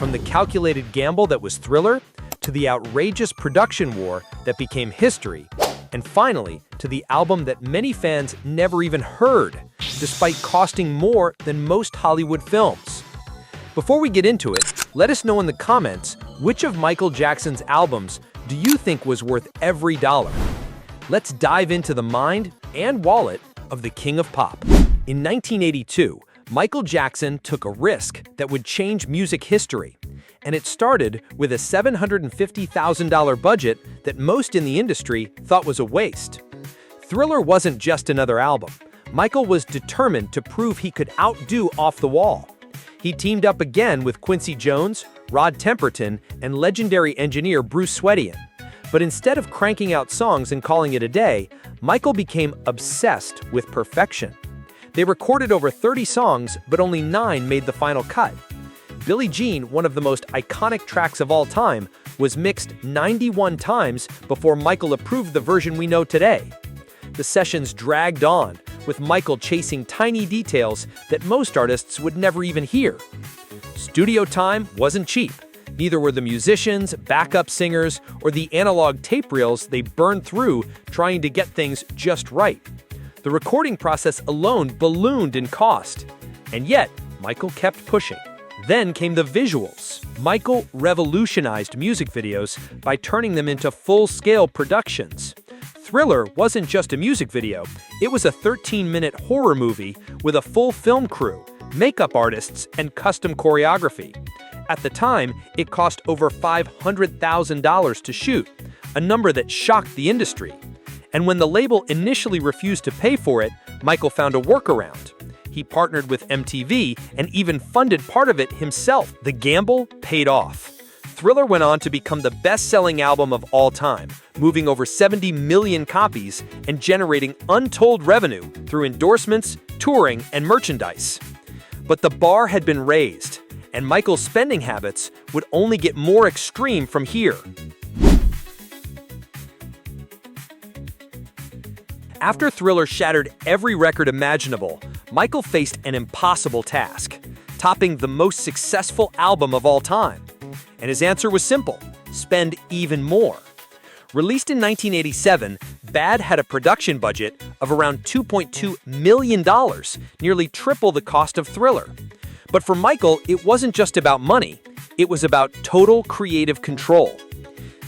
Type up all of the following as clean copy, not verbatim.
From the calculated gamble that was Thriller, to the outrageous production war that became history, and finally, to the album that many fans never even heard, despite costing more than most Hollywood films. Before we get into it, let us know in the comments which of Michael Jackson's albums do you think was worth every dollar. Let's dive into the mind and wallet of the King of Pop. In 1982, Michael Jackson took a risk that would change music history, and it started with a $750,000 budget that most in the industry thought was a waste. Thriller wasn't just another album. Michael was determined to prove he could outdo Off the Wall. He teamed up again with Quincy Jones, Rod Temperton, and legendary engineer Bruce Swedien. But instead of cranking out songs and calling it a day, Michael became obsessed with perfection. They recorded over 30 songs, but only 9 made the final cut. Billie Jean, one of the most iconic tracks of all time, was mixed 91 times before Michael approved the version we know today. The sessions dragged on, with Michael chasing tiny details that most artists would never even hear. Studio time wasn't cheap. Neither were the musicians, backup singers, or the analog tape reels they burned through trying to get things just right. The recording process alone ballooned in cost. And yet, Michael kept pushing. Then came the visuals. Michael revolutionized music videos by turning them into full-scale productions. Thriller wasn't just a music video, it was a 13-minute horror movie with a full film crew, makeup artists, and custom choreography. At the time, it cost over $500,000 to shoot, a number that shocked the industry. And when the label initially refused to pay for it, Michael found a workaround. He partnered with MTV and even funded part of it himself. The gamble paid off. Thriller went on to become the best-selling album of all time, moving over 70 million copies and generating untold revenue through endorsements, touring, and merchandise. But the bar had been raised, and Michael's spending habits would only get more extreme from here. After Thriller shattered every record imaginable, Michael faced an impossible task, topping the most successful album of all time. And his answer was simple: spend even more. Released in 1987, Bad had a production budget of around $2.2 million, nearly triple the cost of Thriller. But for Michael, it wasn't just about money, it was about total creative control.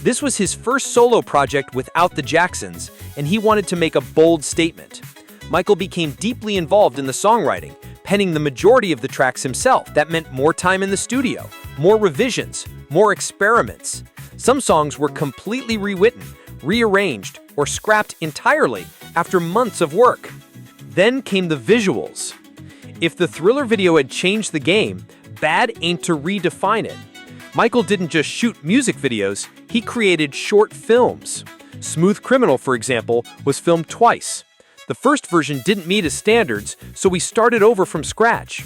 This was his first solo project without the Jacksons, and he wanted to make a bold statement. Michael became deeply involved in the songwriting, penning the majority of the tracks himself. That meant more time in the studio, more revisions, more experiments. Some songs were completely rewritten, rearranged, or scrapped entirely after months of work. Then came the visuals. If the Thriller video had changed the game, Bad aimed to redefine it. Michael didn't just shoot music videos, he created short films. Smooth Criminal, for example, was filmed twice. The first version didn't meet his standards, so we started over from scratch.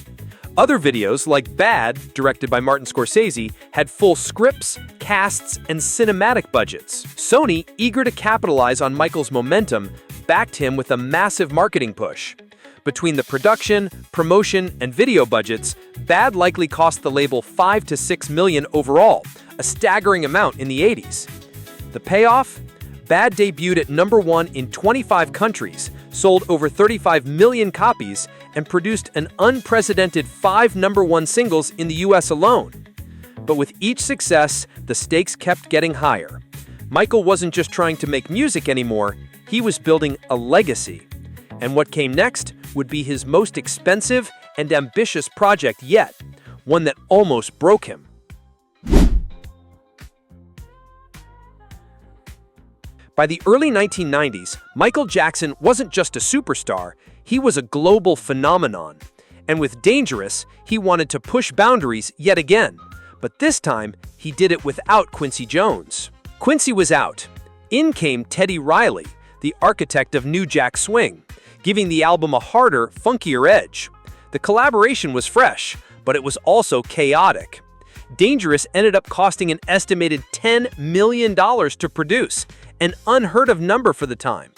Other videos, like Bad, directed by Martin Scorsese, had full scripts, casts, and cinematic budgets. Sony, eager to capitalize on Michael's momentum, backed him with a massive marketing push. Between the production, promotion, and video budgets, Bad likely cost the label $5 to $6 million overall, a staggering amount in the 80s. The payoff? Bad debuted at #1 in 25 countries, sold over 35 million copies, and produced an unprecedented 5 #1 singles in the US alone. But with each success, the stakes kept getting higher. Michael wasn't just trying to make music anymore, he was building a legacy. And what came next would be his most expensive and ambitious project yet, one that almost broke him. By the early 1990s, Michael Jackson wasn't just a superstar, he was a global phenomenon. And with Dangerous, he wanted to push boundaries yet again. But this time, he did it without Quincy Jones. Quincy was out. In came Teddy Riley, the architect of New Jack Swing, giving the album a harder, funkier edge. The collaboration was fresh, but it was also chaotic. Dangerous ended up costing an estimated $10 million to produce, an unheard of number for the time.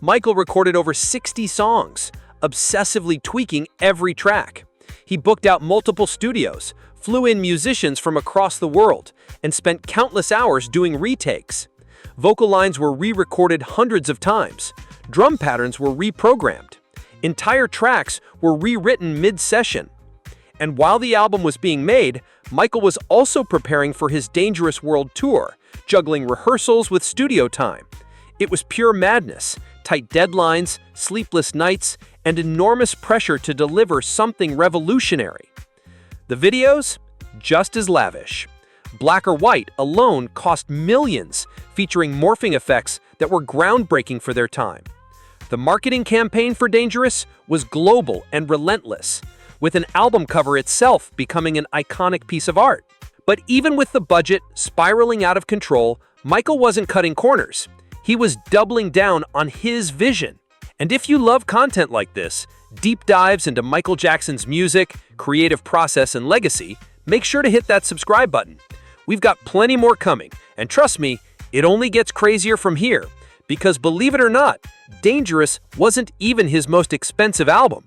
Michael recorded over 60 songs, obsessively tweaking every track. He booked out multiple studios, flew in musicians from across the world and spent countless hours doing retakes. Vocal lines were re-recorded hundreds of times. Drum patterns were reprogrammed. Entire tracks were rewritten mid-session. And while the album was being made, Michael was also preparing for his Dangerous World Tour, juggling rehearsals with studio time. It was pure madness, tight deadlines, sleepless nights, and enormous pressure to deliver something revolutionary. The videos? Just as lavish. Black or white alone cost millions, featuring morphing effects that were groundbreaking for their time. The marketing campaign for Dangerous was global and relentless, with an album cover itself becoming an iconic piece of art. But even with the budget spiraling out of control, Michael wasn't cutting corners. He was doubling down on his vision. And if you love content like this, deep dives into Michael Jackson's music, creative process, and legacy, make sure to hit that subscribe button. We've got plenty more coming, and trust me, it only gets crazier from here. Because believe it or not, Dangerous wasn't even his most expensive album.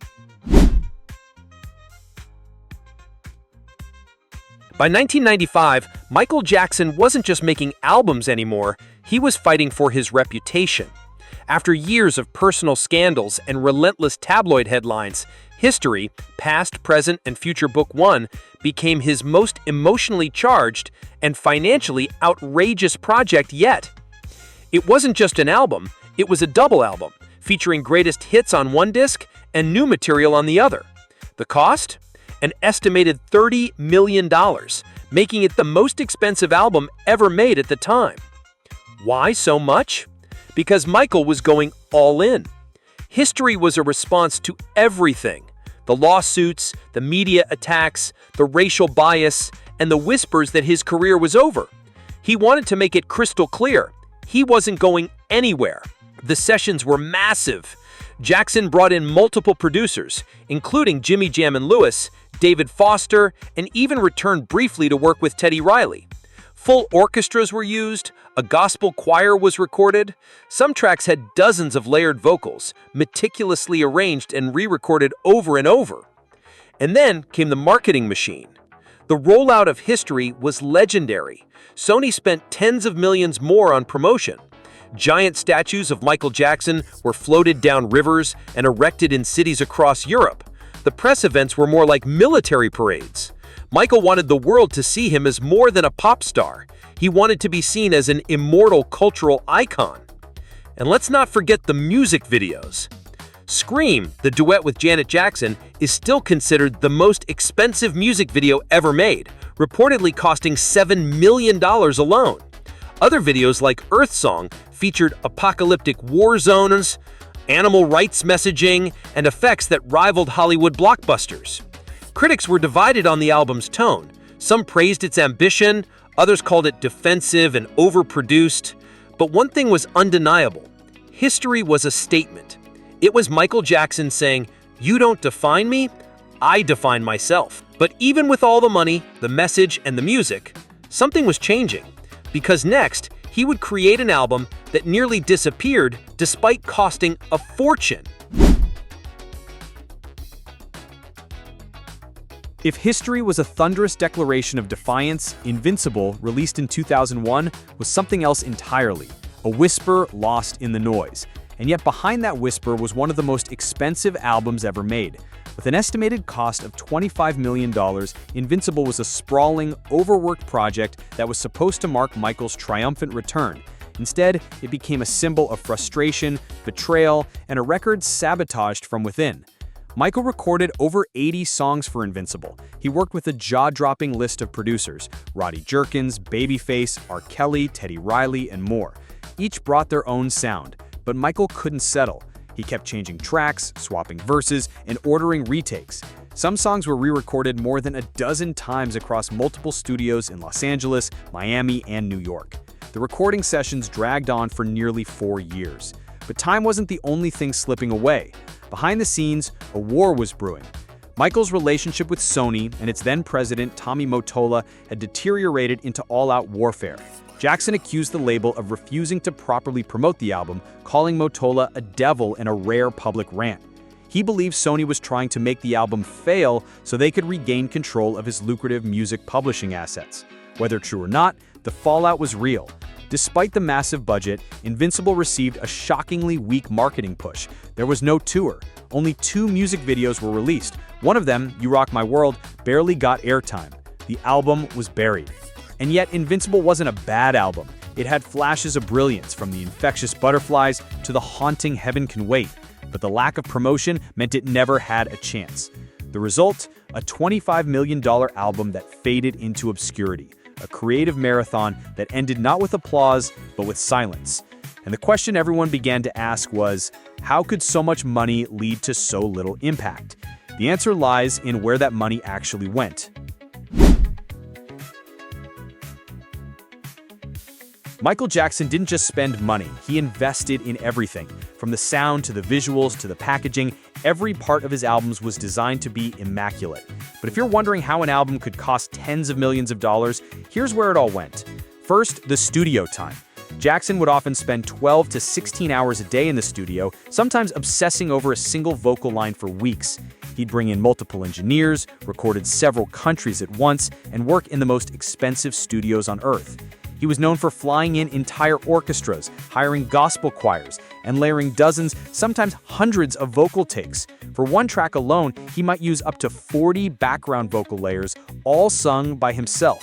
By 1995, Michael Jackson wasn't just making albums anymore, he was fighting for his reputation. After years of personal scandals and relentless tabloid headlines, History, Past, Present, and Future Book 1 became his most emotionally charged and financially outrageous project yet. It wasn't just an album, it was a double album, featuring greatest hits on one disc and new material on the other. The cost? An estimated $30 million, making it the most expensive album ever made at the time. Why so much? Because Michael was going all in. History was a response to everything. The lawsuits, the media attacks, the racial bias, and the whispers that his career was over. He wanted to make it crystal clear. He wasn't going anywhere. The sessions were massive. Jackson brought in multiple producers, including Jimmy Jam and Lewis, David Foster, and even returned briefly to work with Teddy Riley. Full orchestras were used, a gospel choir was recorded. Some tracks had dozens of layered vocals, meticulously arranged and re-recorded over and over. And then came the marketing machine. The rollout of History was legendary. Sony spent tens of millions more on promotion. Giant statues of Michael Jackson were floated down rivers and erected in cities across Europe. The press events were more like military parades. Michael wanted the world to see him as more than a pop star. He wanted to be seen as an immortal cultural icon. And let's not forget the music videos. Scream, the duet with Janet Jackson, is still considered the most expensive music video ever made, reportedly costing $7 million alone. Other videos like Earth Song featured apocalyptic war zones, animal rights messaging, and effects that rivaled Hollywood blockbusters. Critics were divided on the album's tone. Some praised its ambition, others called it defensive and overproduced. But one thing was undeniable. History was a statement. It was Michael Jackson saying, "You don't define me, I define myself." But even with all the money, the message, and the music, something was changing. Because next, he would create an album that nearly disappeared despite costing a fortune. If History was a thunderous declaration of defiance, Invincible, released in 2001, was something else entirely, a whisper lost in the noise. And yet behind that whisper was one of the most expensive albums ever made. With an estimated cost of $25 million, Invincible was a sprawling, overworked project that was supposed to mark Michael's triumphant return. Instead, it became a symbol of frustration, betrayal, and a record sabotaged from within. Michael recorded over 80 songs for Invincible. He worked with a jaw-dropping list of producers: Roddy Jerkins, Babyface, R. Kelly, Teddy Riley, and more. Each brought their own sound, but Michael couldn't settle. He kept changing tracks, swapping verses, and ordering retakes. Some songs were re-recorded more than a dozen times across multiple studios in Los Angeles, Miami, and New York. The recording sessions dragged on for nearly 4 years. But time wasn't the only thing slipping away. Behind the scenes, a war was brewing. Michael's relationship with Sony and its then president, Tommy Mottola, had deteriorated into all-out warfare. Jackson accused the label of refusing to properly promote the album, calling Mottola a devil in a rare public rant. He believed Sony was trying to make the album fail so they could regain control of his lucrative music publishing assets. Whether true or not, the fallout was real. Despite the massive budget, Invincible received a shockingly weak marketing push. There was no tour. Only 2 music videos were released. One of them, You Rock My World, barely got airtime. The album was buried. And yet, Invincible wasn't a bad album. It had flashes of brilliance, from the infectious butterflies to the haunting Heaven Can Wait. But the lack of promotion meant it never had a chance. The result? A $25 million album that faded into obscurity. A creative marathon that ended not with applause, but with silence. And the question everyone began to ask was, how could so much money lead to so little impact? The answer lies in where that money actually went. Michael Jackson didn't just spend money, he invested in everything. From the sound to the visuals to the packaging, every part of his albums was designed to be immaculate. But if you're wondering how an album could cost tens of millions of dollars, here's where it all went. First, the studio time. Jackson would often spend 12 to 16 hours a day in the studio, sometimes obsessing over a single vocal line for weeks. He'd bring in multiple engineers, recorded several countries at once, and work in the most expensive studios on earth. He was known for flying in entire orchestras, hiring gospel choirs, and layering dozens, sometimes hundreds of vocal takes. For one track alone, he might use up to 40 background vocal layers, all sung by himself.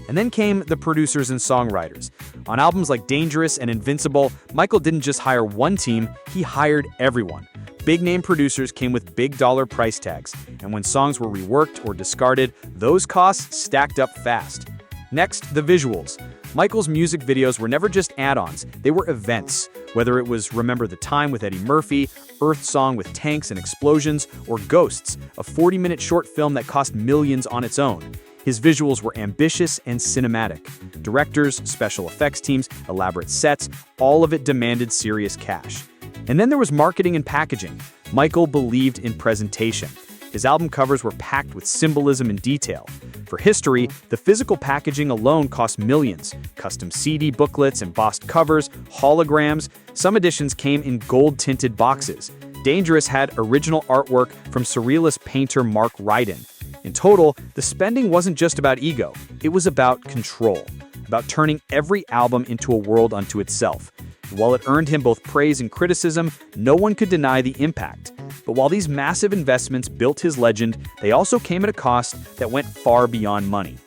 And then came the producers and songwriters. On albums like Dangerous and Invincible, Michael didn't just hire one team, he hired everyone. Big-name producers came with big-dollar price tags, and when songs were reworked or discarded, those costs stacked up fast. Next, the visuals. Michael's music videos were never just add-ons, they were events. Whether it was Remember the Time with Eddie Murphy, Earth Song with tanks and explosions, or Ghosts, a 40-minute short film that cost millions on its own. His visuals were ambitious and cinematic. Directors, special effects teams, elaborate sets, all of it demanded serious cash. And then there was marketing and packaging. Michael believed in presentation. His album covers were packed with symbolism and detail. For history, the physical packaging alone cost millions. Custom CD booklets, embossed covers, holograms. Some editions came in gold-tinted boxes. Dangerous had original artwork from surrealist painter Mark Ryden. In total, the spending wasn't just about ego. It was about control, about turning every album into a world unto itself. While it earned him both praise and criticism, no one could deny the impact. But while these massive investments built his legend, they also came at a cost that went far beyond money.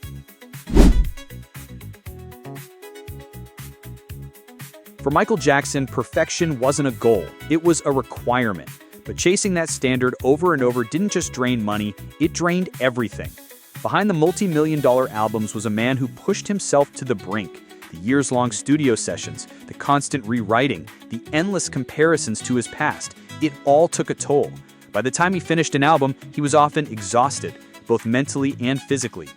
For Michael Jackson, perfection wasn't a goal, it was a requirement. But chasing that standard over and over didn't just drain money, it drained everything. Behind the multi-million-dollar albums was a man who pushed himself to the brink. The years-long studio sessions, the constant rewriting, the endless comparisons to his past, it all took a toll. By the time he finished an album, he was often exhausted, both mentally and physically.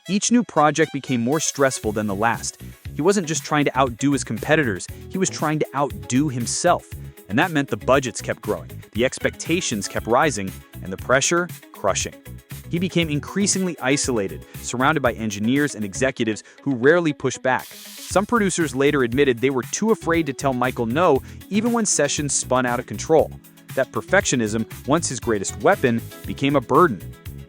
Each new project became more stressful than the last. He wasn't just trying to outdo his competitors, he was trying to outdo himself. And that meant the budgets kept growing, the expectations kept rising, and the pressure crushing. He became increasingly isolated, surrounded by engineers and executives who rarely pushed back. Some producers later admitted they were too afraid to tell Michael no, even when sessions spun out of control. That perfectionism, once his greatest weapon, became a burden.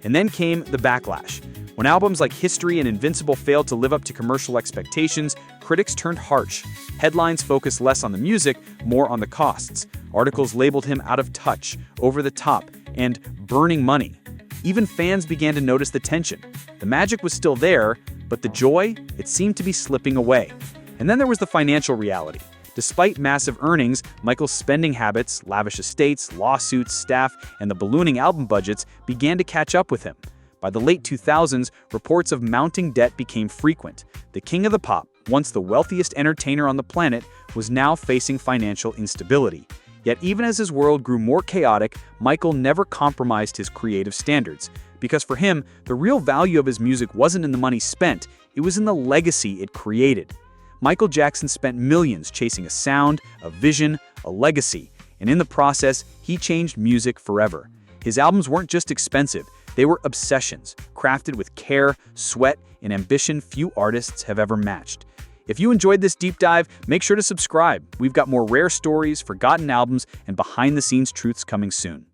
And then came the backlash. When albums like History and Invincible failed to live up to commercial expectations, critics turned harsh. Headlines focused less on the music, more on the costs. Articles labeled him out of touch, over the top, and burning money. Even fans began to notice the tension. The magic was still there, but the joy, it seemed to be slipping away. And then there was the financial reality. Despite massive earnings, Michael's spending habits, lavish estates, lawsuits, staff, and the ballooning album budgets began to catch up with him. By the late 2000s, reports of mounting debt became frequent. The king of the pop, once the wealthiest entertainer on the planet, was now facing financial instability. Yet even as his world grew more chaotic, Michael never compromised his creative standards. Because for him, the real value of his music wasn't in the money spent, it was in the legacy it created. Michael Jackson spent millions chasing a sound, a vision, a legacy, and in the process, he changed music forever. His albums weren't just expensive, they were obsessions, crafted with care, sweat, and ambition few artists have ever matched. If you enjoyed this deep dive, make sure to subscribe. We've got more rare stories, forgotten albums, and behind-the-scenes truths coming soon.